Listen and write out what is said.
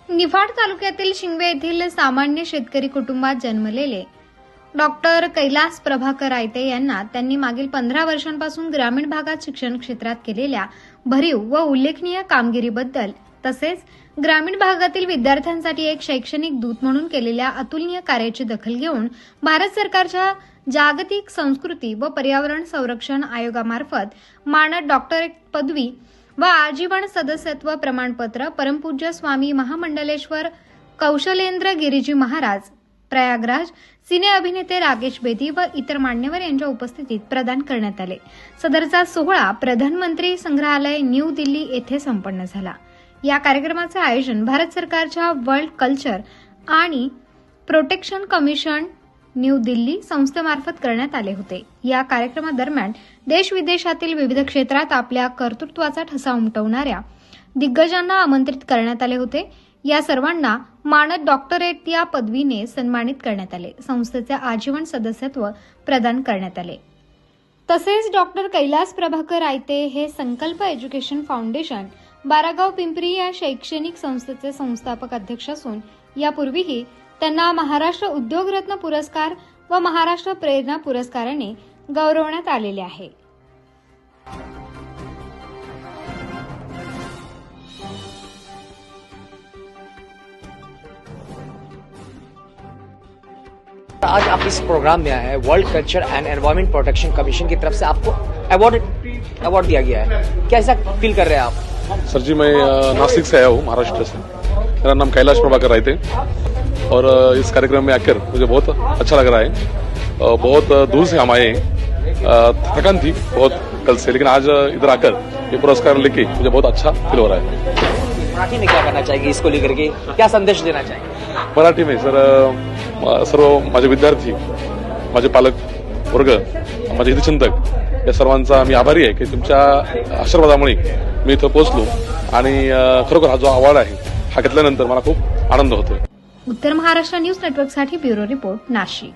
निफाड तालुक्यातील शिंगवे येथील सामान्य शेतकरी कुटुंबात जन्मलेले डॉक्टर कैलास प्रभाकर आयते यांना त्यांनी मागील 15 वर्षांपासून ग्रामीण भागात शिक्षण क्षेत्रात केलेल्या भरीव व उल्लेखनीय कामगिरीबद्दल तसेच ग्रामीण भागातील विद्यार्थ्यांसाठी एक शैक्षणिक दूत म्हणून केलेल्या अतुलनीय कार्याची दखल घेऊन भारत सरकारच्या जागतिक संस्कृती व पर्यावरण संरक्षण आयोगामार्फत मानद डॉक्टरेट पदवी व आजीवन सदस्यत्व प्रमाणपत्र परमपूज्य स्वामी महामंडलेश्वर कौशलेंद्र गिरीजी महाराज प्रयागराज सिने अभिनेते राकेश बेदी व इतर मान्यवर यांच्या उपस्थितीत प्रदान करण्यात आले। सदरचा सोहळा प्रधानमंत्री संग्रहालय न्यू दिल्ली येथे संपन्न झाला। या कार्यक्रमाचे आयोजन भारत सरकारच्या वर्ल्ड कल्चर आणि प्रोटेक्शन कमिशन न्यू दिल्ली संस्थेमार्फत करण्यात आले होते। या कार्यक्रमादरम्यान देश विदेशातील विविध क्षेत्रात आपल्या कर्तृत्वाचा ठसा उमटवणाऱ्या दिग्गजांना आमंत्रित करण्यात आले होते। या सर्वांना मानद डॉक्टरेट या पदवीने सन्मानित करण्यात आले। संस्थेचे आजीवन सदस्यत्व प्रदान करण्यात आले। तसेच डॉक्टर कैलास प्रभाकर आयते हे संकल्प एज्युकेशन फाउंडेशन बारागाव पिंपरी या शैक्षणिक संस्थेचे संस्थापक अध्यक्ष असून यापूर्वीही त्यांना महाराष्ट्र उद्योगरत्न पुरस्कार व महाराष्ट्र प्रेरणा पुरस्काराने गौरवण्यात आलेले आहे। आज आप इस प्रोग्राम में आए हैं। World culture end environment protection commission की तरफ से आपको अवार्ड दिया गया है, कैसा फील कर रहे हैं आप? सर जी, मैं नासिक से आया हूँ, महाराष्ट्र से। मेरा नाम कैलाश प्रभाकर आयते और इस कार्यक्रम में आकर मुझे बहुत अच्छा लग रहा है। बहुत दूर से हम आए हैं, थकान थी बहुत कल से, लेकिन आज इधर आकर ये पुरस्कार लेके मुझे बहुत अच्छा फील हो रहा है। मराठी में क्या करना चाहिए, इसको लेकर के क्या संदेश देना चाहिए? मराठी में सर, सर्व माझे विद्यार्थी, माझे पालक वर्ग, माझे हितचिंतक या सर्वांचा मी आभारी आहे की तुमच्या आशीर्वादामुळे मी इथं पोहोचलो आणि खरोखर हा जो अवॉर्ड आहे हा घेतल्यानंतर मला खूप आनंद होतोय। उत्तर महाराष्ट्र न्यूज नेटवर्कसाठी ब्युरो रिपोर्ट नाशिक।